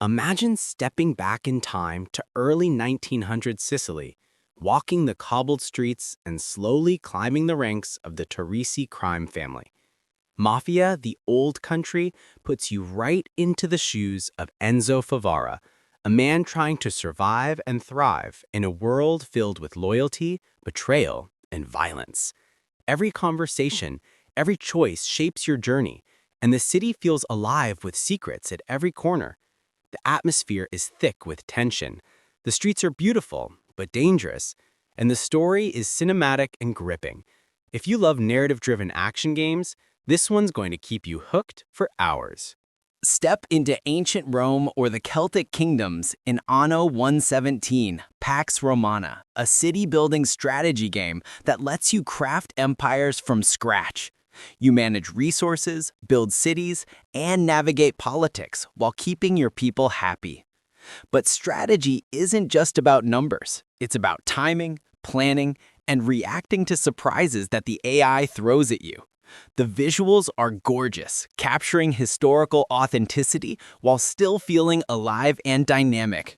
Imagine stepping back in time to early 1900s Sicily, walking the cobbled streets and slowly climbing the ranks of the Teresi crime family. Mafia, the old country, puts you right into the shoes of Enzo Favara, a man trying to survive and thrive in a world filled with loyalty, betrayal, and violence. Every conversation, every choice shapes your journey, and the city feels alive with secrets at every corner. The atmosphere is thick with tension. The streets are beautiful, but dangerous, and the story is cinematic and gripping. If you love narrative-driven action games, this one's going to keep you hooked for hours. Step into ancient Rome or the Celtic kingdoms in Anno 117, Pax Romana, a city-building strategy game that lets you craft empires from scratch. You manage resources, build cities, and navigate politics while keeping your people happy. But strategy isn't just about numbers. It's about timing, planning, and reacting to surprises that the AI throws at you. The visuals are gorgeous, capturing historical authenticity while still feeling alive and dynamic.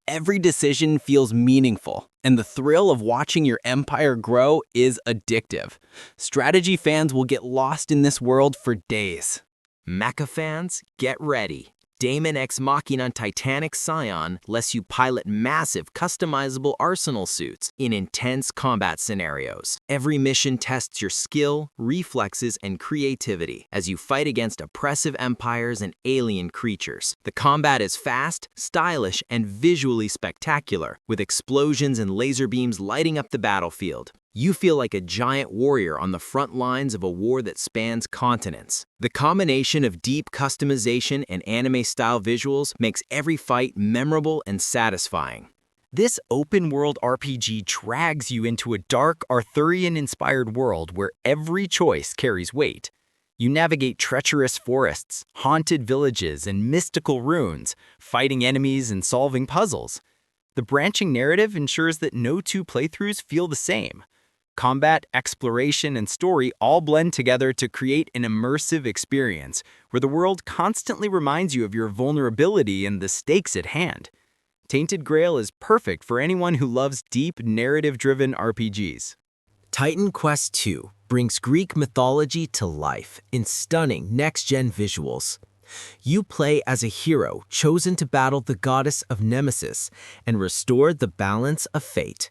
Every decision feels meaningful, and the thrill of watching your empire grow is addictive. Strategy fans will get lost in this world for days. Mecha fans, get ready. Daemon X Machina Titanic Scion lets you pilot massive, customizable arsenal suits in intense combat scenarios. Every mission tests your skill, reflexes, and creativity as you fight against oppressive empires and alien creatures. The combat is fast, stylish, and visually spectacular, with explosions and laser beams lighting up the battlefield. You feel like a giant warrior on the front lines of a war that spans continents. The combination of deep customization and anime-style visuals makes every fight memorable and satisfying. This open-world RPG drags you into a dark, Arthurian-inspired world where every choice carries weight. You navigate treacherous forests, haunted villages, and mystical ruins, fighting enemies and solving puzzles. The branching narrative ensures that no two playthroughs feel the same. Combat, exploration, and story all blend together to create an immersive experience where the world constantly reminds you of your vulnerability and the stakes at hand. Tainted Grail is perfect for anyone who loves deep, narrative-driven RPGs. Titan Quest II brings Greek mythology to life in stunning next-gen visuals. You play as a hero chosen to battle the goddess of Nemesis and restore the balance of fate.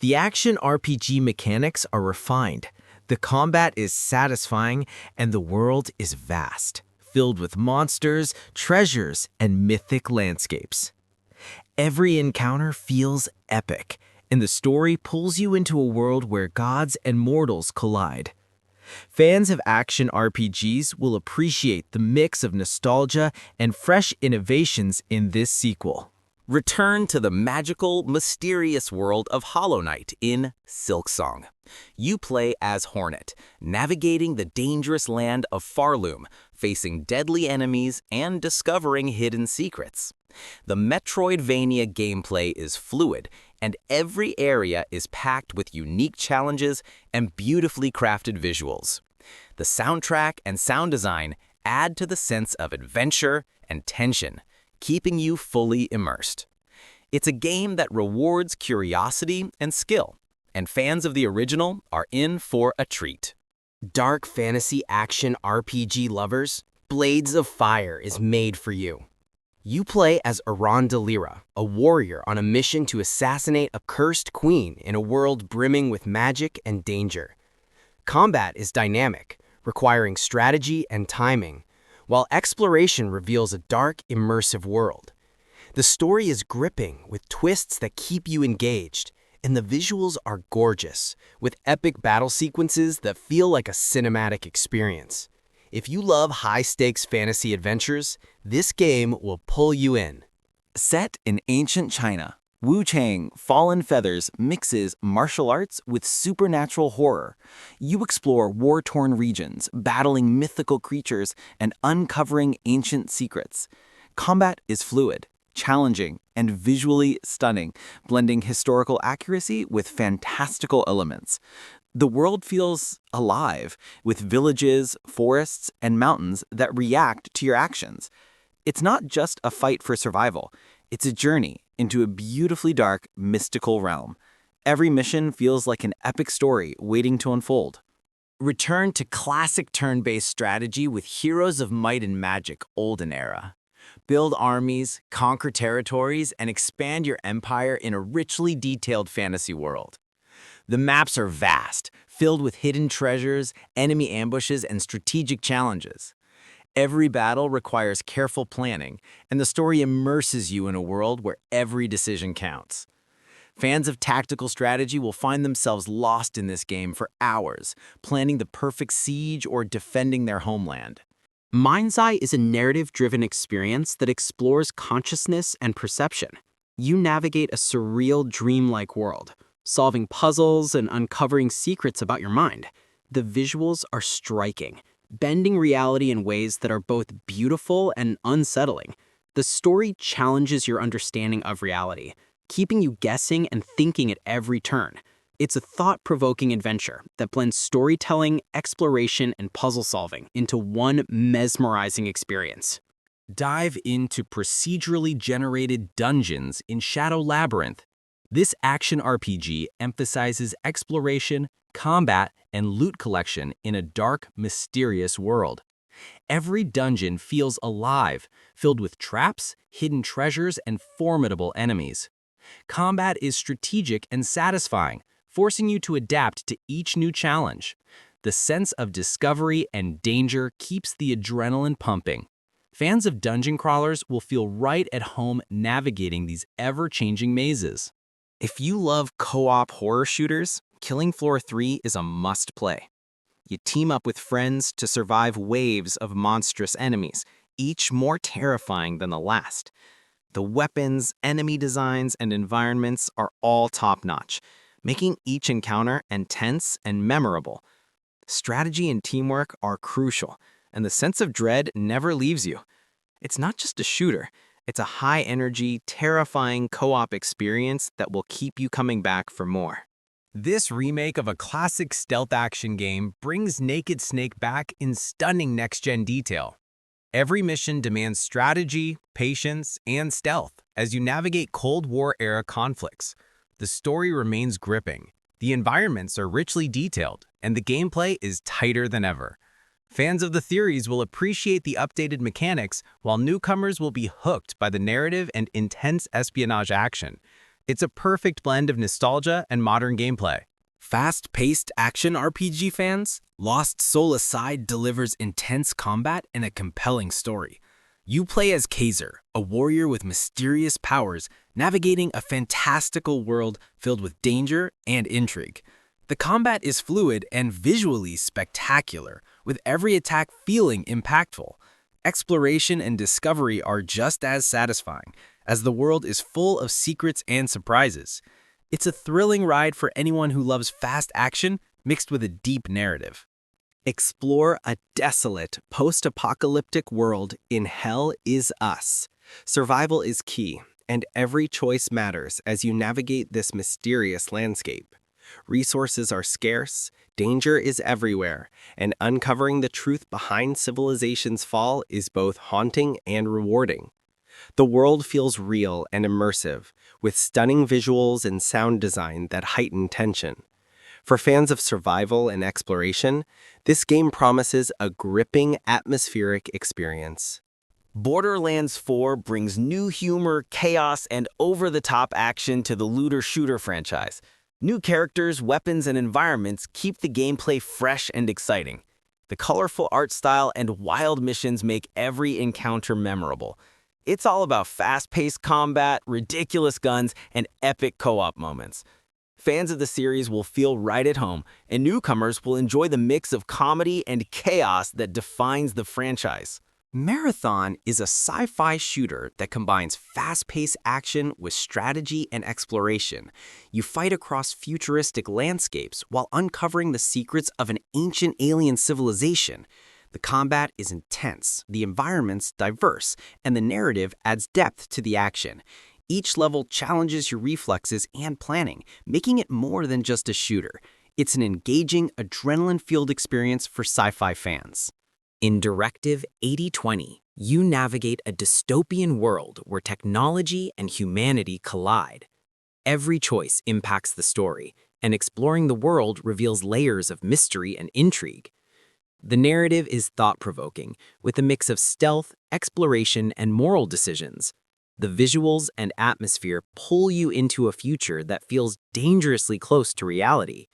The action RPG mechanics are refined, the combat is satisfying, and the world is vast, filled with monsters, treasures, and mythic landscapes. Every encounter feels epic, and the story pulls you into a world where gods and mortals collide. Fans of action RPGs will appreciate the mix of nostalgia and fresh innovations in this sequel. Return to the magical, mysterious world of Hollow Knight in Silksong. You play as Hornet, navigating the dangerous land of Farloom, facing deadly enemies and discovering hidden secrets. The Metroidvania gameplay is fluid, and every area is packed with unique challenges and beautifully crafted visuals. The soundtrack and sound design add to the sense of adventure and tension, keeping you fully immersed. It's a game that rewards curiosity and skill, and fans of the original are in for a treat. Dark fantasy action RPG lovers, Blades of Fire is made for you. You play as Arandalira, a warrior on a mission to assassinate a cursed queen in a world brimming with magic and danger. Combat is dynamic, requiring strategy and timing, while exploration reveals a dark, immersive world. The story is gripping, with twists that keep you engaged, and the visuals are gorgeous, with epic battle sequences that feel like a cinematic experience. If you love high-stakes fantasy adventures, this game will pull you in. Set in ancient China, Wu Chang Fallen Feathers mixes martial arts with supernatural horror. You explore war-torn regions, battling mythical creatures and uncovering ancient secrets. Combat is fluid, challenging, and visually stunning, blending historical accuracy with fantastical elements. The world feels alive, with villages, forests, and mountains that react to your actions. It's not just a fight for survival. It's a journey into a beautifully dark, mystical realm. Every mission feels like an epic story waiting to unfold. Return to classic turn-based strategy with Heroes of Might and Magic Olden Era. Build armies, conquer territories, and expand your empire in a richly detailed fantasy world. The maps are vast, filled with hidden treasures, enemy ambushes, and strategic challenges. Every battle requires careful planning, and the story immerses you in a world where every decision counts. Fans of tactical strategy will find themselves lost in this game for hours, planning the perfect siege or defending their homeland. Mind's Eye is a narrative-driven experience that explores consciousness and perception. You navigate a surreal, dreamlike world, solving puzzles and uncovering secrets about your mind. The visuals are striking, bending reality in ways that are both beautiful and unsettling. The story challenges your understanding of reality, keeping you guessing and thinking at every turn. It's a thought-provoking adventure that blends storytelling, exploration, and puzzle solving into one mesmerizing experience. Dive into procedurally generated dungeons in Shadow Labyrinth. This action RPG emphasizes exploration, combat, and loot collection in a dark, mysterious world. Every dungeon feels alive, filled with traps, hidden treasures, and formidable enemies. Combat is strategic and satisfying, forcing you to adapt to each new challenge. The sense of discovery and danger keeps the adrenaline pumping. Fans of dungeon crawlers will feel right at home navigating these ever-changing mazes. If you love co-op horror shooters, Killing Floor 3 is a must-play. You team up with friends to survive waves of monstrous enemies, each more terrifying than the last. The weapons, enemy designs, and environments are all top-notch, making each encounter intense and memorable. Strategy and teamwork are crucial, and the sense of dread never leaves you. It's not just a shooter, it's a high-energy, terrifying co-op experience that will keep you coming back for more. This remake of a classic stealth action game brings Naked Snake back in stunning next-gen detail. Every mission demands strategy, patience, and stealth as you navigate Cold War-era conflicts. The story remains gripping, the environments are richly detailed, and the gameplay is tighter than ever. Fans of the theories will appreciate the updated mechanics, while newcomers will be hooked by the narrative and intense espionage action. It's a perfect blend of nostalgia and modern gameplay. Fast-paced action RPG fans, Lost Soul Aside delivers intense combat and a compelling story. You play as Kaiser, a warrior with mysterious powers, navigating a fantastical world filled with danger and intrigue. The combat is fluid and visually spectacular, with every attack feeling impactful. Exploration and discovery are just as satisfying, as the world is full of secrets and surprises. It's a thrilling ride for anyone who loves fast action mixed with a deep narrative. Explore a desolate, post-apocalyptic world in Hell Is Us. Survival is key, and every choice matters as you navigate this mysterious landscape. Resources are scarce, danger is everywhere, and uncovering the truth behind civilization's fall is both haunting and rewarding. The world feels real and immersive, with stunning visuals and sound design that heighten tension. For fans of survival and exploration, this game promises a gripping, atmospheric experience. Borderlands 4 brings new humor, chaos, and over-the-top action to the looter-shooter franchise. New characters, weapons, and environments keep the gameplay fresh and exciting. The colorful art style and wild missions make every encounter memorable. It's all about fast-paced combat, ridiculous guns, and epic co-op moments. Fans of the series will feel right at home, and newcomers will enjoy the mix of comedy and chaos that defines the franchise. Marathon is a sci-fi shooter that combines fast-paced action with strategy and exploration. You fight across futuristic landscapes while uncovering the secrets of an ancient alien civilization. The combat is intense, the environment's diverse, and the narrative adds depth to the action. Each level challenges your reflexes and planning, making it more than just a shooter. It's an engaging, adrenaline-fueled experience for sci-fi fans. In Directive 8020, You navigate a dystopian world where technology and humanity collide. Every choice impacts the story, and exploring the world reveals layers of mystery and intrigue. The narrative is thought-provoking, with a mix of stealth, exploration, and moral decisions. The visuals and atmosphere pull you into a future that feels dangerously close to reality.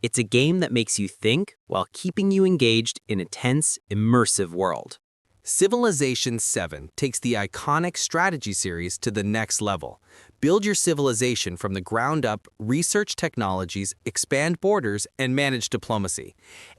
It's a game that makes you think while keeping you engaged in a tense, immersive world. Civilization 7 takes the iconic strategy series to the next level. Build your civilization from the ground up, research technologies, expand borders, and manage diplomacy.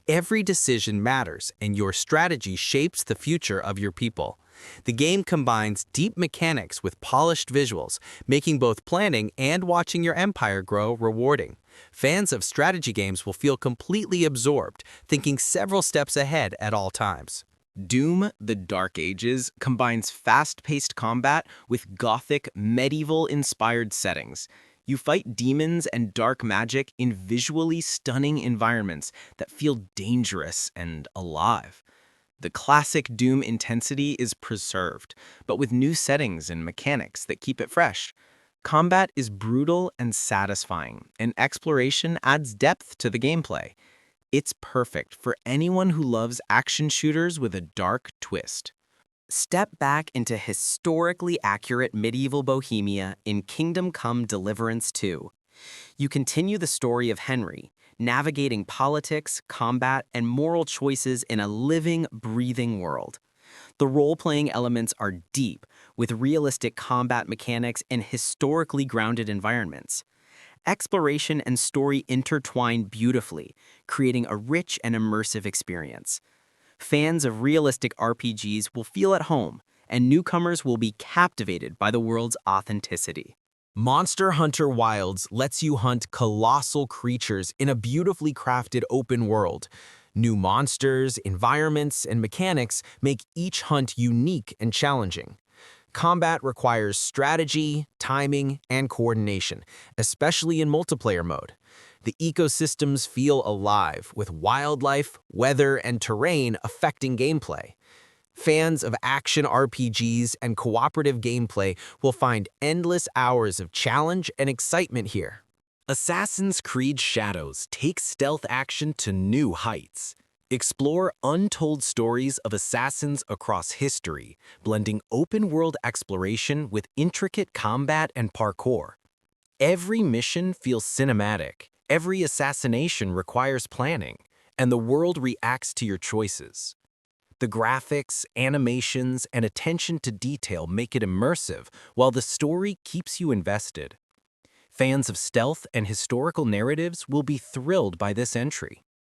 Every decision matters, and your strategy shapes the future of your people. The game combines deep mechanics with polished visuals, making both planning and watching your empire grow rewarding. Fans of strategy games will feel completely absorbed, thinking several steps ahead at all times. Doom: The Dark Ages combines fast-paced combat with gothic, medieval-inspired settings. You fight demons and dark magic in visually stunning environments that feel dangerous and alive. The classic Doom intensity is preserved, but with new settings and mechanics that keep it fresh. Combat is brutal and satisfying, and exploration adds depth to the gameplay. It's perfect for anyone who loves action shooters with a dark twist. Step back into historically accurate medieval Bohemia in Kingdom Come: Deliverance 2. You continue the story of Henry, navigating politics, combat, and moral choices in a living, breathing world. The role-playing elements are deep, with realistic combat mechanics and historically grounded environments. Exploration and story intertwine beautifully, creating a rich and immersive experience. Fans of realistic RPGs will feel at home, and newcomers will be captivated by the world's authenticity. Monster Hunter Wilds lets you hunt colossal creatures in a beautifully crafted open world. New monsters, environments, and mechanics make each hunt unique and challenging. Combat requires strategy, timing, and coordination, especially in multiplayer mode. The ecosystems feel alive, with wildlife, weather, and terrain affecting gameplay. Fans of action RPGs and cooperative gameplay will find endless hours of challenge and excitement here. Assassin's Creed Shadows takes stealth action to new heights. Explore untold stories of assassins across history, blending open-world exploration with intricate combat and parkour. Every mission feels cinematic, every assassination requires planning, and the world reacts to your choices. The graphics, animations, and attention to detail make it immersive, while the story keeps you invested. Fans of stealth and historical narratives will be thrilled by this entry.